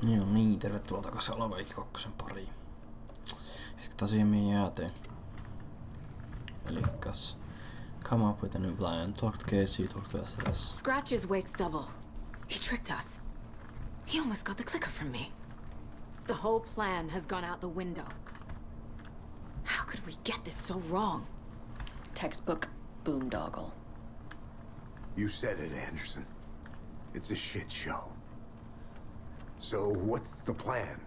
Joo niin, tervetuloa takaisin Alaveikki 2 pariin. Jatketaan siihen mihin jäätiin. Elikkäs come up with a new plan, talk to Casey, talk to SRS. Scratch's wake's double. He tricked us. He almost got the clicker from me. The whole plan has gone out the window. How could we get this so wrong? Textbook boondoggle. You said it, Anderson. It's a shit show. So what's the plan?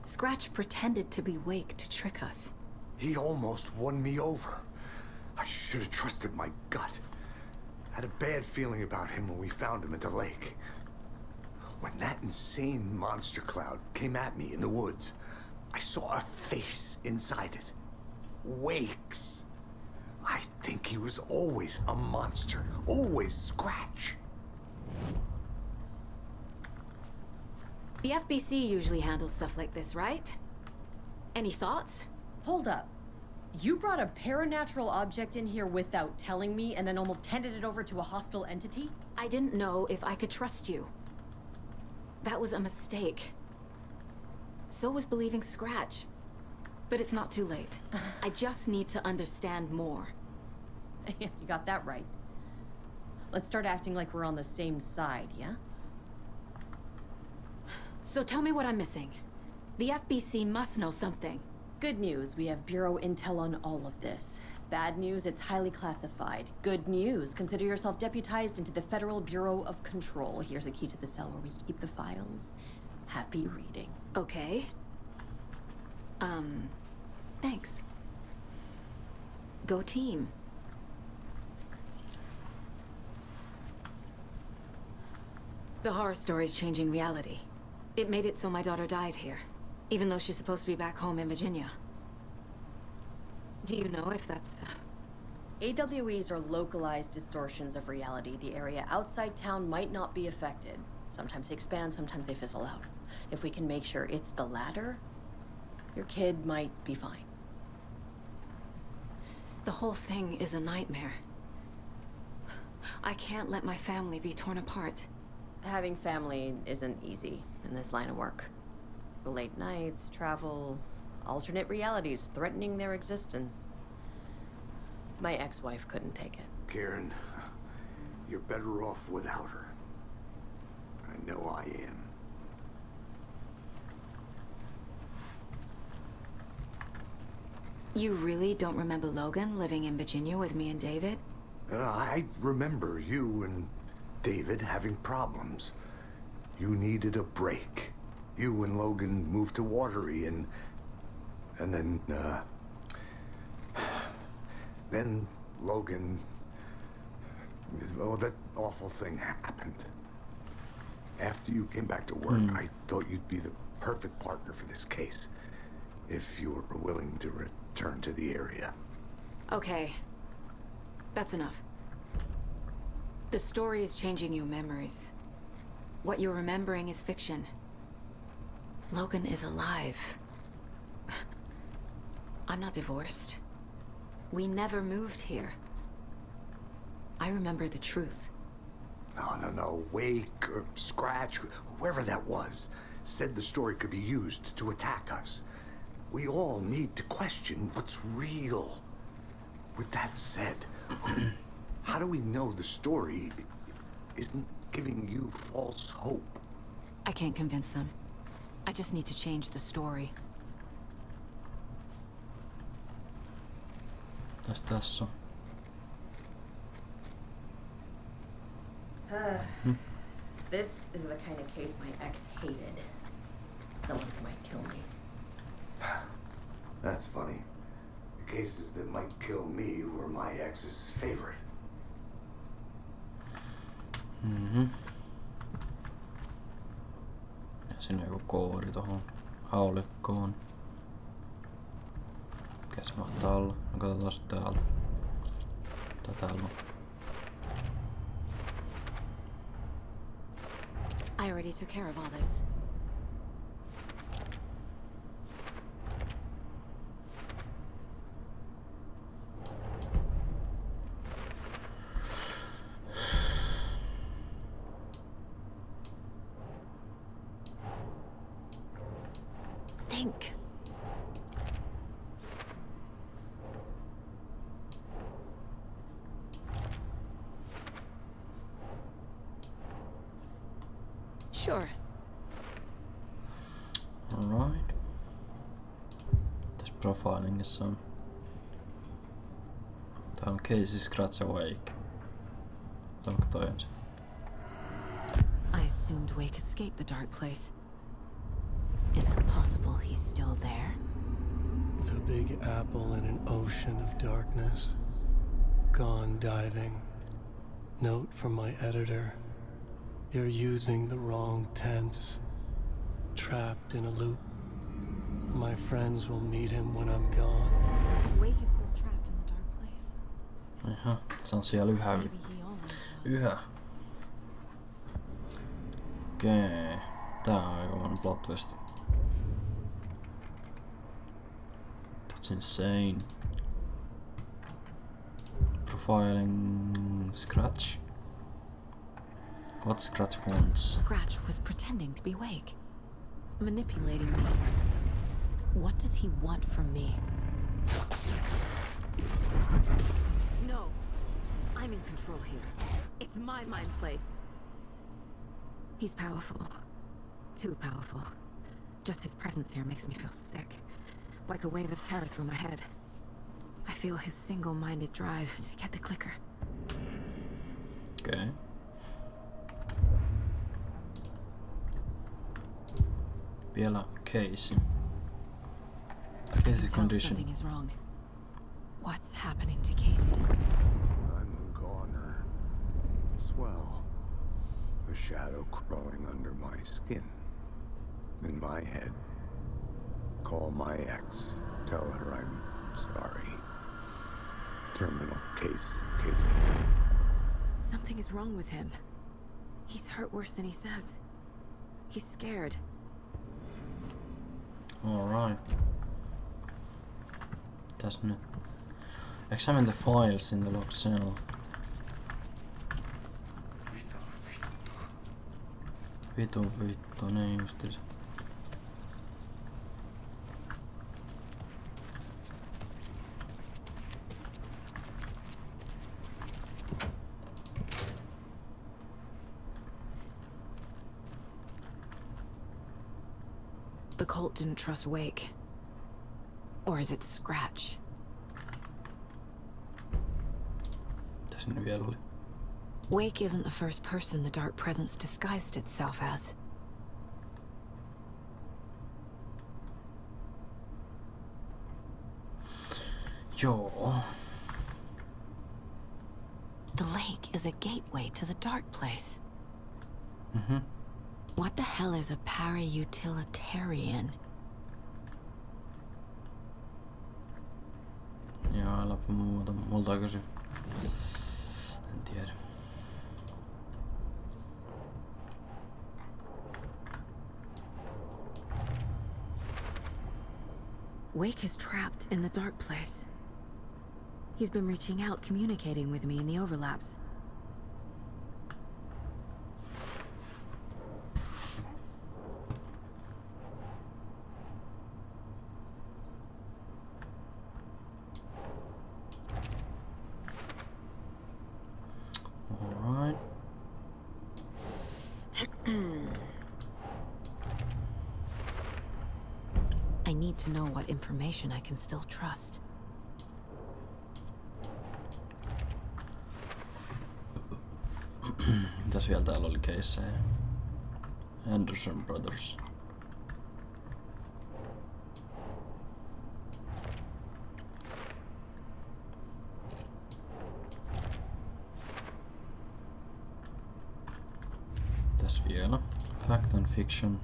Scratch pretended to be Wake to trick us. He almost won me over. I should have trusted my gut. Had a bad feeling about him when we found him at the lake. When that insane monster cloud came at me in the woods, I saw a face inside it. Wake's. I think he was always a monster. Always Scratch. The FBC usually handles stuff like this, right? Any thoughts? Hold up. You brought a paranatural object in here without telling me and then almost handed it over to a hostile entity? I didn't know if I could trust you. That was a mistake. So was believing Scratch. But it's not too late. I just need to understand more. Yeah, you got that right. Let's start acting like we're on the same side, yeah? So tell me what I'm missing. The FBC must know something. Good news, we have Bureau intel on all of this. Bad news, it's highly classified. Good news, consider yourself deputized into the Federal Bureau of Control. Here's a key to the cell where we keep the files. Happy reading. Okay. Thanks. Go team. The horror story's changing reality. It made it so my daughter died here, even though she's supposed to be back home in Virginia. Do you know if that's... AWEs are localized distortions of reality. The area outside town might not be affected. Sometimes they expand, sometimes they fizzle out. If we can make sure it's the latter, your kid might be fine. The whole thing is a nightmare. I can't let my family be torn apart. Having family isn't easy in this line of work. The late nights, travel, alternate realities threatening their existence. My ex-wife couldn't take it. Karen, you're better off without her. I know I am. You really don't remember Logan living in Virginia with me and David? I remember you and David having problems. You needed a break. You and Logan moved to Watery and then Logan, well, that awful thing happened. After you came back to work, I thought you'd be the perfect partner for this case, if you were willing to return to the area. Okay. That's enough. The story is changing your memories. What you're remembering is fiction. Logan is alive. I'm not divorced. We never moved here. I remember the truth. No. Wake or Scratch, whoever that was, said the story could be used to attack us. We all need to question what's real. With that said, how do we know the story isn't giving you false hope? I can't convince them. I just need to change the story. Tässä on. This is the kind of case my ex hated. The ones that might kill me. That's funny. The cases that might kill me were my ex's favorite. Ja sinne joku koodi tohon haulikkoon. Mikä se mahtaa olla? No katsotaan täältä. Mitä täällä on? I already took care of all this. think. Sure. Alright. Tässä profilingissa on. Tää on Casey Scratch Awake. Onko toi on se? I assumed Wake escaped the dark place. Is it possible he's still there? The big apple in an ocean of darkness. Gone diving. Note from my editor. You're using the wrong tense. Trapped in a loop. My friends will meet him when I'm gone. Wake is still trapped in the dark place. Jaha, se on siellä yhä. Maybe he always was. Yhä. Okei. Tää on aikamoinen plot twist. That's insane. Profiling Scratch. What Scratch wants? Scratch was pretending to be Wake. Manipulating me. What does he want from me? No. I'm in control here. It's my mind place. He's powerful. Too powerful. Just his presence here makes me feel sick. Like a wave of terror through my head. I feel his single-minded drive to get the clicker. Okay. Vielä Casey. Casey condition. Something is wrong. What's happening to Casey? I'm a goner. Swell. A shadow crawling under my skin. In my head. Call my ex. Tell her I'm sorry. Terminal case, Casey. Something is wrong with him. He's hurt worse than he says. He's scared. Alright. That's new. Examine the files in the locked cell. Vittu, niin justiin. The cult didn't trust Wake. Or is it Scratch? Tässä nyt vielä oli. Wake isn't the first person the dark presence disguised itself as. Joo. The lake is a gateway to the dark place. Mhm. What the hell is a para-utilitarian? Joo, äläpä muuta. Multa kysy. En tiedä. Wake is trapped in the dark place. He's been reaching out, communicating with me in the overlaps. Alright. I need to know what information I can still trust. Mitäs vielä täällä oli keissejä? Anderson Brothers. Mitäs vielä? Fact and fiction.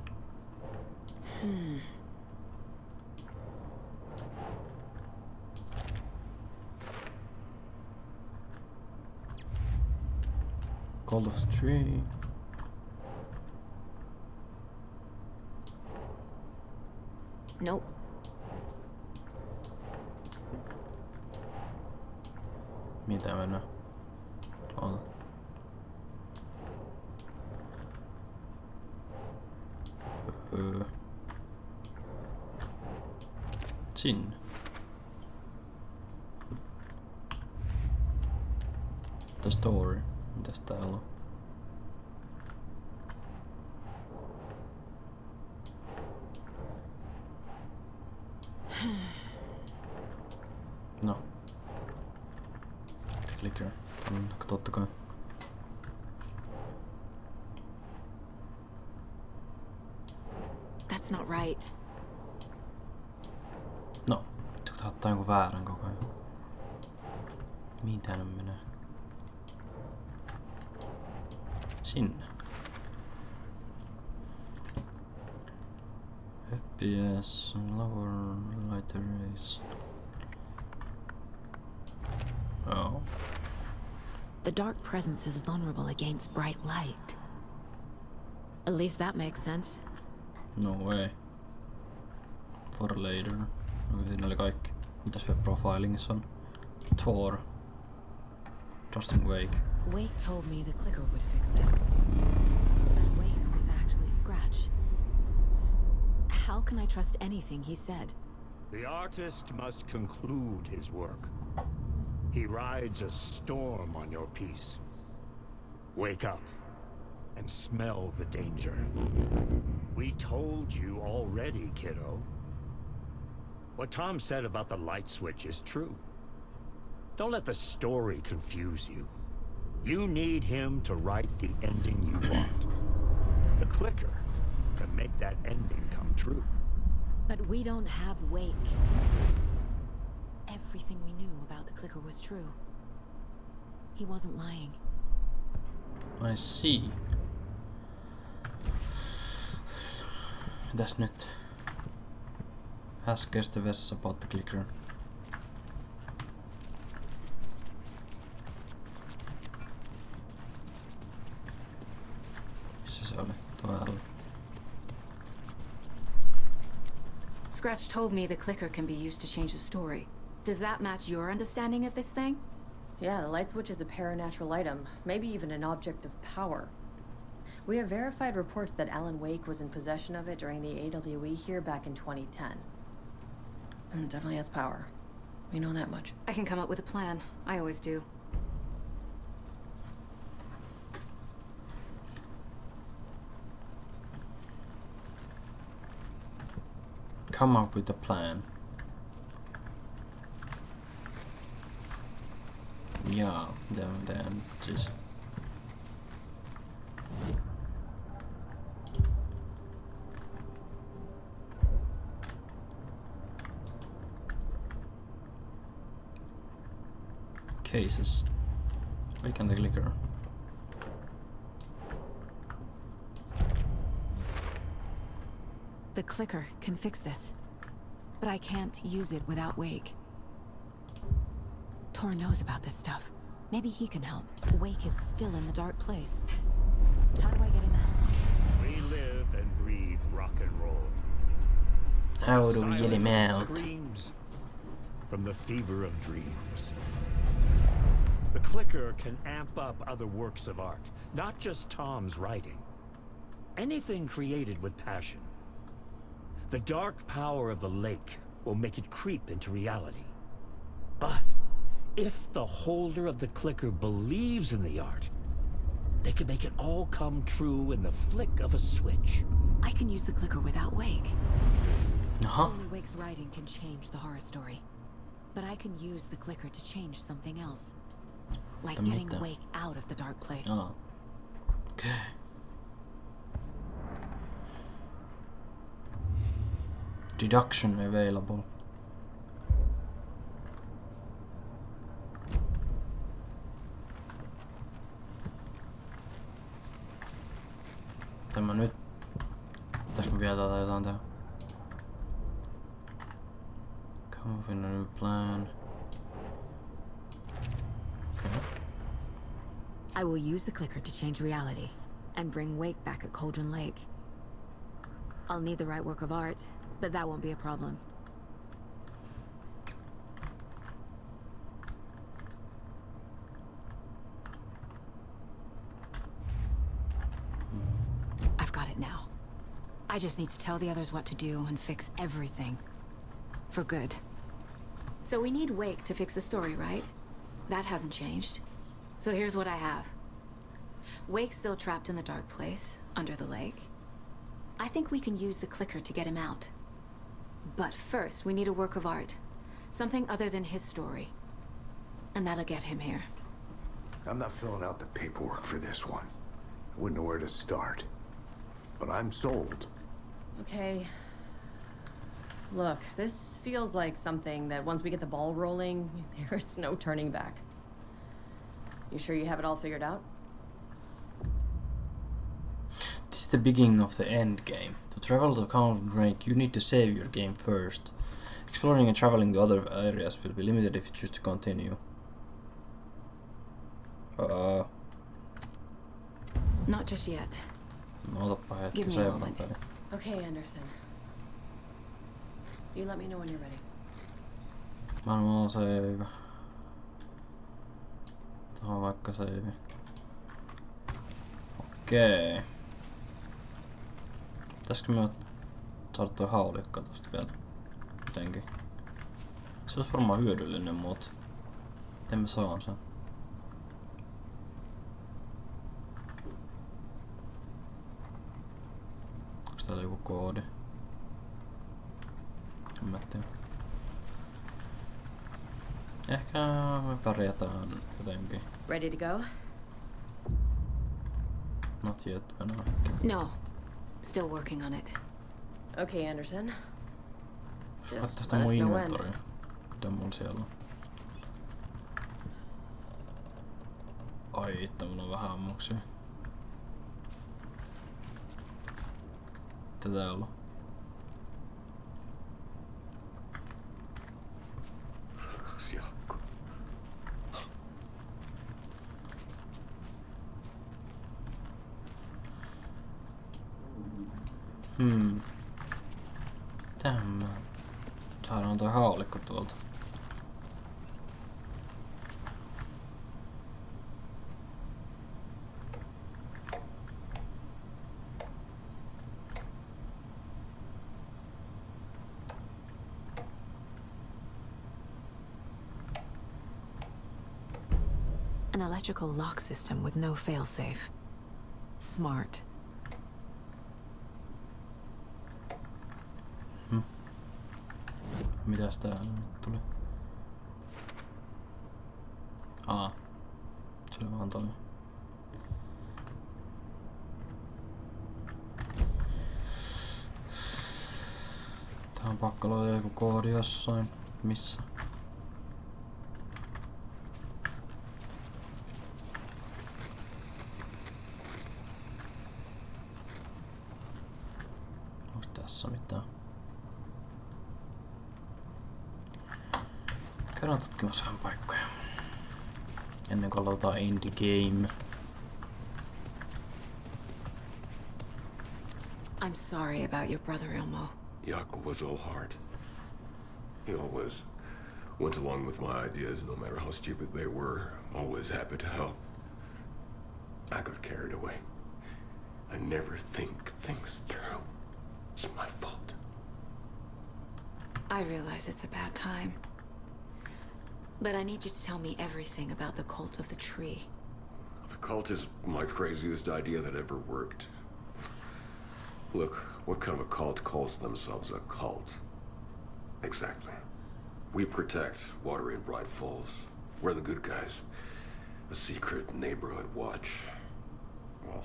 Call of Tree. Nope. Mitä mennä? Oota. Sinne. The story. Mitäs täällä on? No. Clicker. Totta kai. That's not right. No. Tää ottaa jonkun väärän koko ajan. Mitä ne menee? Sinne. FPS, lower lighter race. Oh. The dark presence is vulnerable against bright light. At least that makes sense. No way. For later. Okei, siinä oli kaikki. Mitäs vielä profilingissa on? Thor. Dustin Wake. Wake told me the clicker would fix this. But Wake was actually Scratch. How can I trust anything he said? The artist must conclude his work. He rides a storm on your piece. Wake up and smell the danger. We told you already, kiddo. What Tom said about the light switch is true. Don't let the story confuse you. You need him to write the ending you want. The clicker can make that ending come true. But we don't have Wake. Everything we knew about the clicker was true. He wasn't lying. I see. Mitäs nyt? Ask the Wes about the clicker. Missä se oli? Tuolla. Scratch told me the clicker can be used to change the story. Does that match your understanding of this thing? Yeah, the light switch is a paranatural item, maybe even an object of power. We have verified reports that Alan Wake was in possession of it during the AWE here back in 2010. Definitely has power. We know that much. I can come up with a plan. I always do. Come up with a plan. Yeah, then just cases. Click on the clicker. The clicker can fix this, but I can't use it without Wake. Tor knows about this stuff. Maybe he can help. Wake is still in the dark place. How do I get him out? We live and breathe rock and roll. How do we get him Silence out? screams from the fever of dreams. The clicker can amp up other works of art, not just Tom's writing. Anything created with passion. The dark power of the lake will make it creep into reality. But if the holder of the clicker believes in the art, they can make it all come true in the flick of a switch. I can use the clicker without Wake. Jaha. Only Wake's writing can change the horror story. But I can use the clicker to change something else. Like getting Mitä? Wake out of the dark place. Ah. Okay. Deduction available. Tämä nyt. Tässä mä vielä jotain tehdä. Come up with a new plan. Okay. I will use the clicker to change reality and bring Wake back at Cauldron Lake. I'll need the right work of art, but that won't be a problem. I've got it now. I just need to tell the others what to do and fix everything. For good. So we need Wake to fix the story, right? That hasn't changed. So here's what I have. Wake's still trapped in the dark place, under the lake. I think we can use the clicker to get him out. But first, we need a work of art. Something other than his story. And that'll get him here. I'm not filling out the paperwork for this one. I wouldn't know where to start. But I'm sold. Okay. Look, this feels like something that once we get the ball rolling, there's no turning back. You sure you have it all figured out? This is the beginning of the end game. To travel to Count Drake, you need to save your game first. Exploring and traveling to other areas will be limited if you choose to continue. Not just yet. No, otappa hetki, Give me a save moment. peli. Okay, Anderson. You let me know when you're ready. Manual save. Tuohon vaikka save. Okei. Pitäisikö me saada tuo haulikko tosta vielä? Jotenkin. Se olisi varmaan hyödyllinen, mut miten mä saan sen? Onks täällä joku koodi? En mä tiedä. Ehkä me pärjätään jotenkin. Ready to go? Not yet, Venä. No. Still working on it. Okay, Anderson. Just Tästä let mun us know when. inventory. Mitä mulla siellä on? Ai itse, mulla on vähän ammuksia. Mitä täällä on? Rakas Jaakko. Mitähän mä saadaan toi haulikko tuolta? An electrical lock system with no failsafe. Smart. Mitäs täällä nyt tuli? Se vaan toi. Tää on pakko luoda joku koodi jossain. Missä? Onks tässä mitään? Käydään tutkimassa vähän paikkoja. Ennen kuin aloitetaan indie game. I'm sorry about your brother, Ilmo. Jaakko was all heart. He always went along with my ideas, no matter how stupid they were. Always happy to help. I got carried away. I never think things through. It's my fault. I realize it's a bad time. But I need you to tell me everything about the cult of the tree. The cult is my craziest idea that ever worked. Look, what kind of a cult calls themselves a cult? Exactly. We protect water in Bright Falls. We're the good guys. A secret neighborhood watch. Well,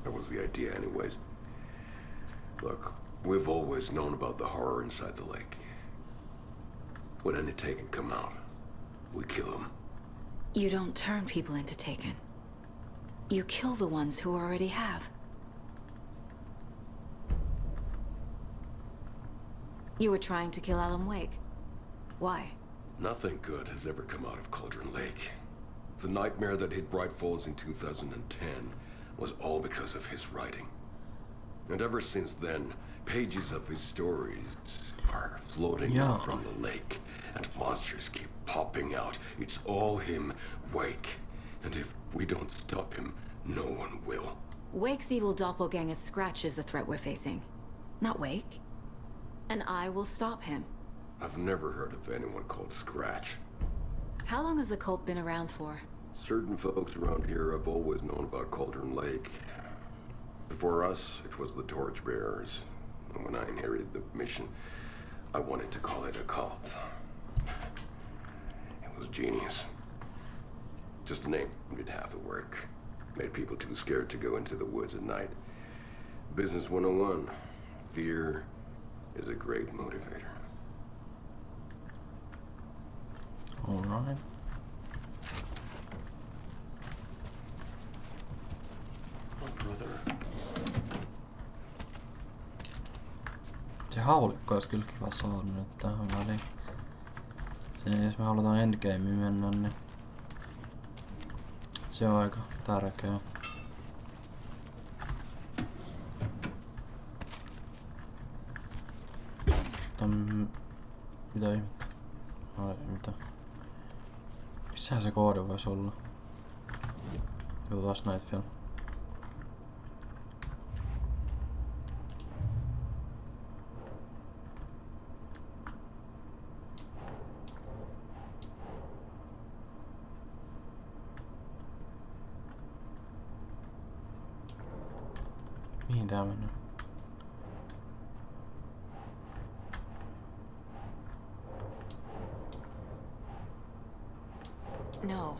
that was the idea anyways. Look, we've always known about the horror inside the lake. When any Taken come out, we kill them. You don't turn people into Taken. You kill the ones who already have. You were trying to kill Alan Wake. Why? Nothing good has ever come out of Cauldron Lake. The nightmare that hit Bright Falls in 2010 was all because of his writing. And ever since then, pages of his stories are floating out from the lake, and monsters keep popping out. It's all him, Wake. And if we don't stop him, no one will. Wake's evil doppelganger Scratch is the threat we're facing. Not Wake. And I will stop him. I've never heard of anyone called Scratch. How long has the cult been around for? Certain folks around here have always known about Cauldron Lake. Before us, it was the Torchbearers. And when I inherited the mission, I wanted to call it a cult. It was genius. Just a name did half the work. Made people too scared to go into the woods at night. Business 101. Fear is a great motivator. Alright. Oh, brother. Se haulikko olisi kyllä kiva saada nyt tähän väliin. Jos me halutaan endgameen mennä, niin se on aika tärkeä. Mitä ihmettä? Ai, mitä? Missähän se koodi voisi olla? Katsotaan näitä vielä. Mihin tää menee? No.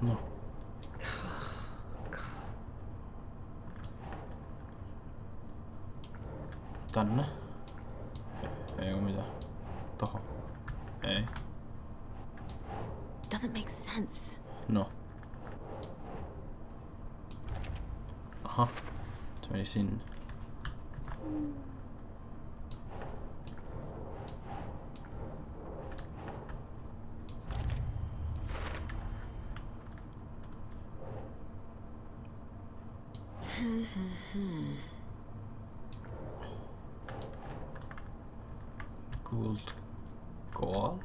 No. Tänne. Ei oo mitään. Tohon. Ei. Doesn't make sense. No. Aha. Se meni sinne. Gold Call.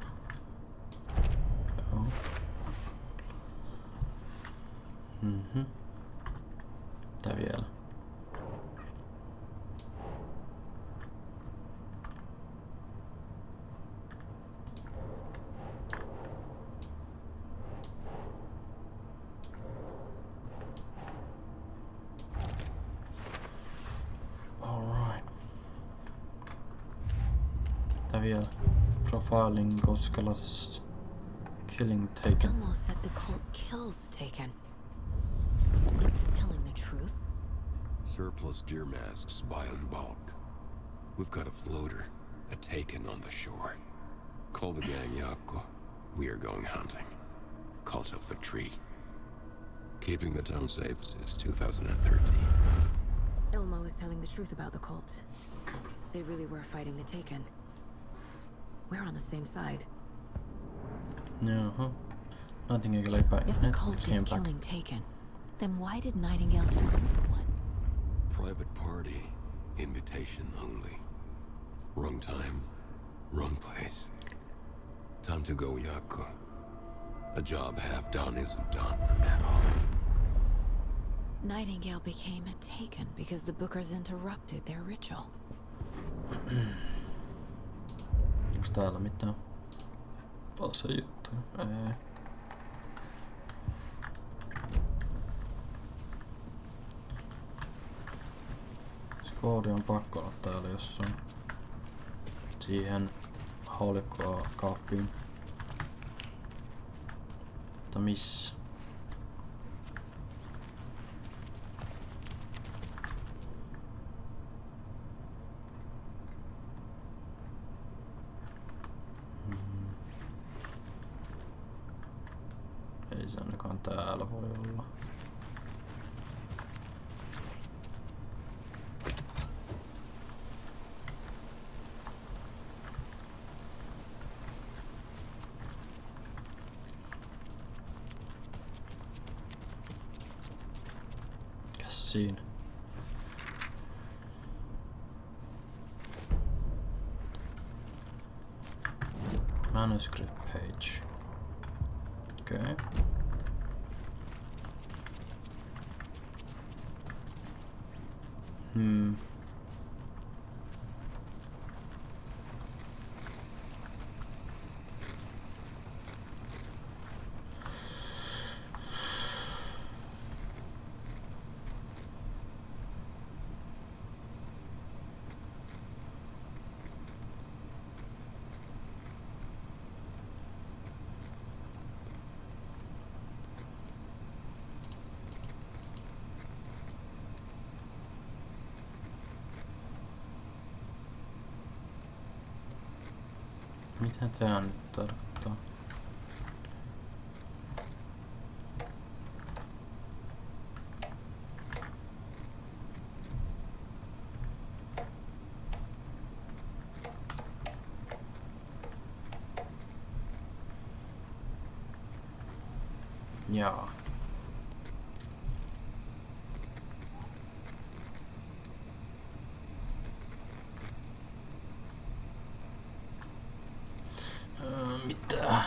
Joo. Tää vielä. Alright. Tää vielä. Profiling Koskelas. Killing Taken. Almost said the cult kills Taken. Is he telling the truth? Surplus deer masks buy in bulk. We've got a floater, a Taken on the shore. Call the gang Yakko. We are going hunting. Cult of the Tree. Keeping the town safe since 2013. Ilmo is telling the truth about the cult. They really were fighting the Taken. We're on the same side. Jaha. Nothing I like back. If the cult is killing Taken, then why did Nightingale turn into one? Private party. Invitation only. Wrong time. Wrong place. Time to go, Yakko. A job half done isn't done at all. Nightingale became a Taken because the Bookers interrupted their ritual. Onks täällä mitään asejuttuja? Ei. Se koodi on pakko olla täällä jossain. Siihen haulikkoa kaappiin. Mutta missä? Ei se ainakaan täällä voi olla. Mikäs se siinä? Manuscript page. Okei. Mitä tää nyt tarkoittaa? Jaa. Mitä?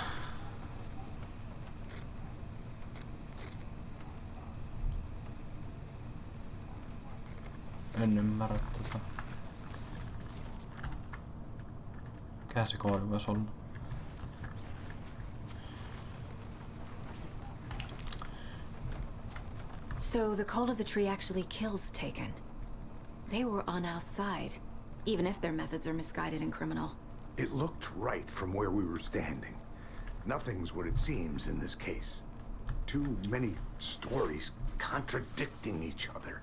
En ymmärrä tätä. Mikä se koodi voisi olla? So the cult of the tree actually kills Taken. They were on our side, even if their methods are misguided and criminal. It looked right from where we were standing. Nothing's what it seems in this case. Too many stories contradicting each other.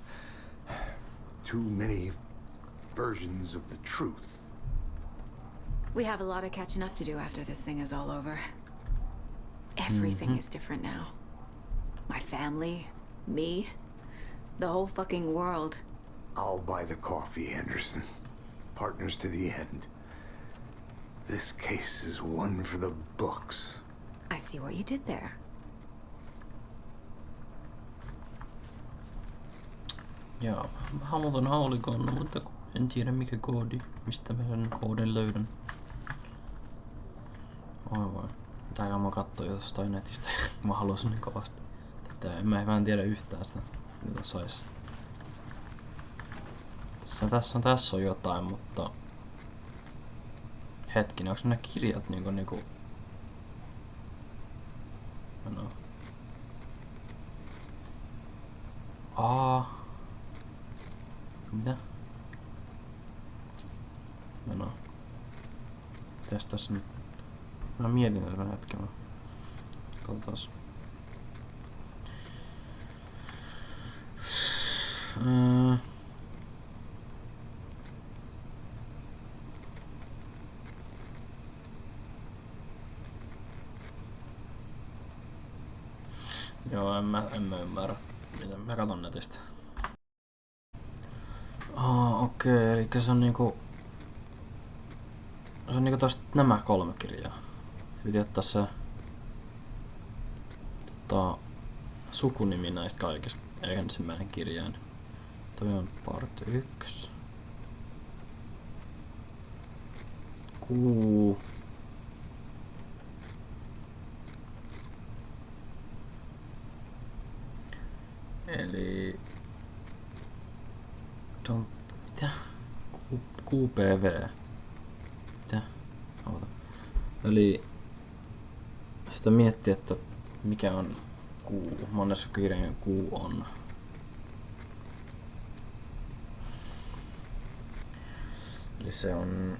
Too many versions of the truth. We have a lot of catching up to do after this thing is all over. Everything is different now. My family, me, the whole fucking world. I'll buy the coffee, Anderson. Partners to the end. This case is one for the books. I see what you did there. Jaa, mä haluan ton haulikon, mutta en tiedä mikä koodi. Mistä mä sen koodin löydän. Oi voi. Pitääkö mä kattoo jostain netistä. Mä haluaisin niin kovasti. Mä en tiedä yhtään sitä, mitä sais. Tässä on jotain, mutta... Hetkinen, onks nämä kirjat niinku... No. Mitä? No. Mitäs tässä nyt? Mä mietin tätä hetken. Katsotaan. Joo, en mä ymmärrä. Mä katon netistä. Okei, eli se on niinku... Se on niinku tosta nämä 3 kirjaa. Piti ottaa se... sukunimi näistä kaikista. Ensimmäinen kirjain. Toi on part 1. Kuu. Eli... Mitä? QPV. Mitä? Oota. Eli... Sitä miettii, että mikä on kuu. Monessa kirjan kuu on. Eli se on...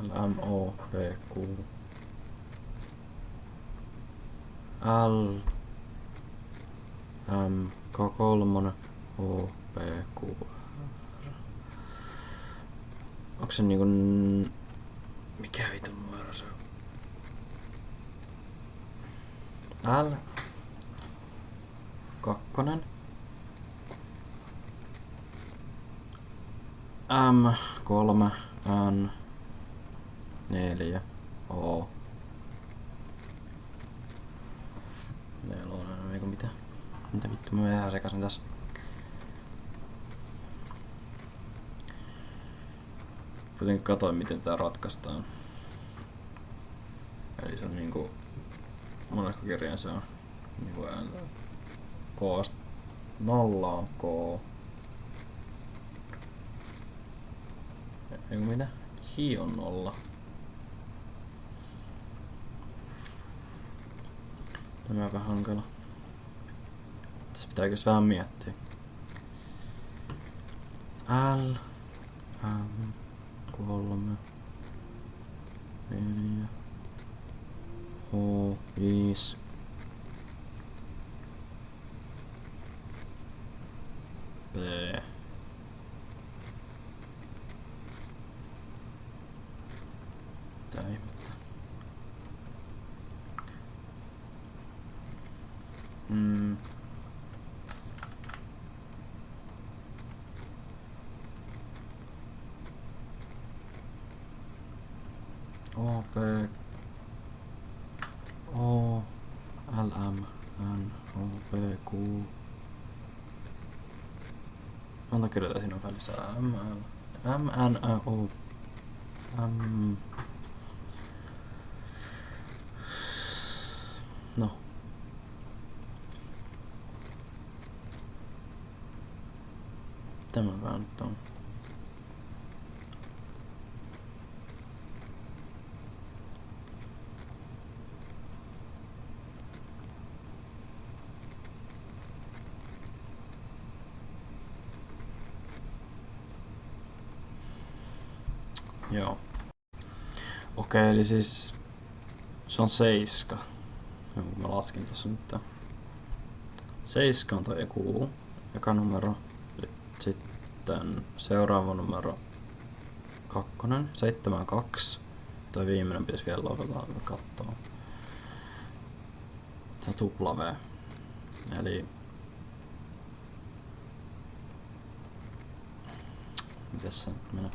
LMOPQ LMK3 OPQR. Onko se niinku... Mikä vitun numero se on? L2 M3 N 4 O 4 eikö mitä? Mitä vittu mä vähän sekasin tässä. Kuitenkin katoin miten tää ratkaistaan. Eli Eli se on niinku... Monessa kirjaa se on niinku ääntä. K. 0 on K. Eiku mitä? Hi on 0. Tämä on vähän hankala. Tässä pitääkös vähän miettiä. L, M, 3, 4, O, 5. B. Mitä ihmettä? O, P, O, L, M, N, O, P, Q. Monta kirjoita siinä on välissä? M, L, M, N, O, M. No. Tämä vähän nyt on. Joo. Okei, eli siis se on 7. Mä laskin tossa nyt. 7 on toi Q, eka numero. Sitten seuraava numero 2, 7, 2. Toi viimeinen pitäisi vielä lopettaa katsoa. Se on tupla V. Eli... Mites se nyt menee?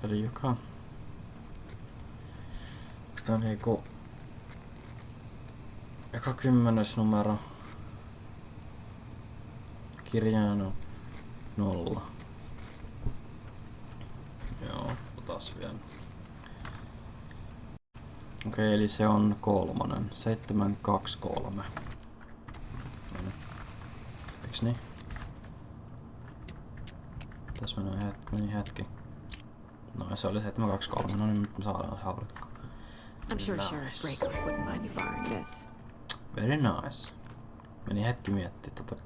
Eli joka... Onks tää niinku... Eka 10. numero. Kirjain on 0. Joo, otas vielä. Okei, eli se on 3. 7, 2, 3. Noniin. Eiks niin? Tässä meni hetki. No se oli 723, no niin nyt me saadaan se haulikko. I'm sure Sheriff Breaker wouldn't mind me borrowing this. Very nice. Meni hetki miettiä tota.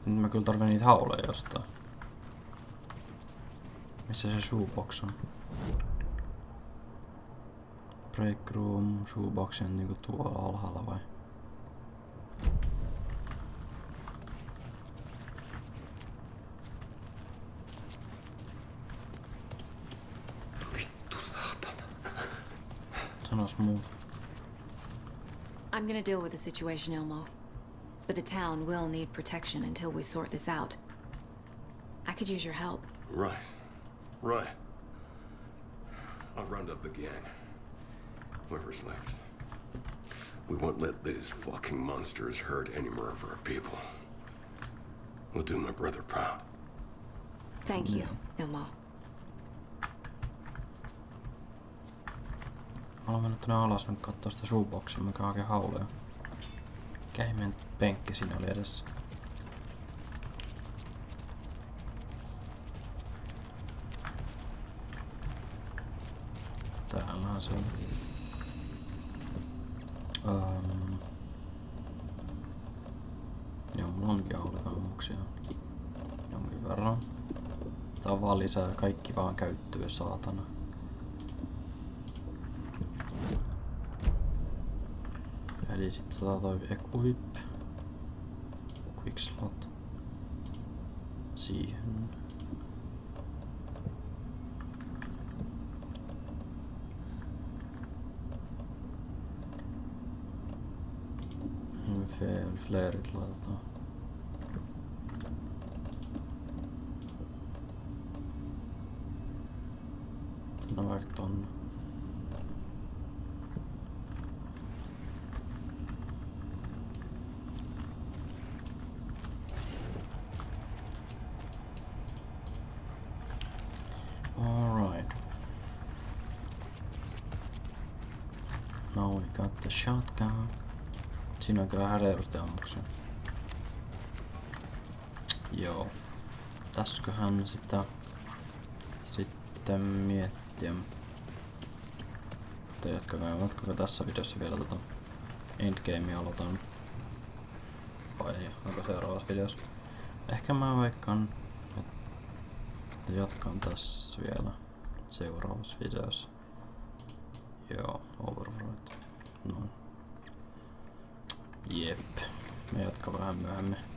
Nyt mä kyllä tarvitsen niitä hauleja jostain. Missä se shoebox on? Break room, shoebox on niinku tuolla alhaalla vai? Sanois muuta. I'm gonna deal with the situation, Ilmo. But the town will need protection until we sort this out. I could use your help. Right. Right. I'll round up the gang. Whoever's left. We won't let these fucking monsters hurt any more of our people. We'll do my brother proud. Thank you, Ilmo. Mä mennä tänne alas nyt kattoo sitä shoeboxia, mikä hakee hauleja. Kähimen penkki siinä oli edessä. Täällähän se on. Joo, mulla on jaulikammuksia. Jonkin verran. Tää on vaan lisää kaikki vaan käyttöä, saatana. Eli sitten toi equip. Quick slot. Siihen. Flaret laitetaan. No vaikka tonne. Got the shotgun. Siinä on kyllä reilusti ammuksia. Joo. Täsköhän sitä sitten miettiä. Mutta jatkakaa tässä videossa vielä endgamea aloitan. Vai onko seuraavassa videossa? Ehkä mä veikkaan, että jatkan tässä vielä seuraavassa videossa. Joo, Overwatch. No. Jep. Me jatkan vähän myöhemmin.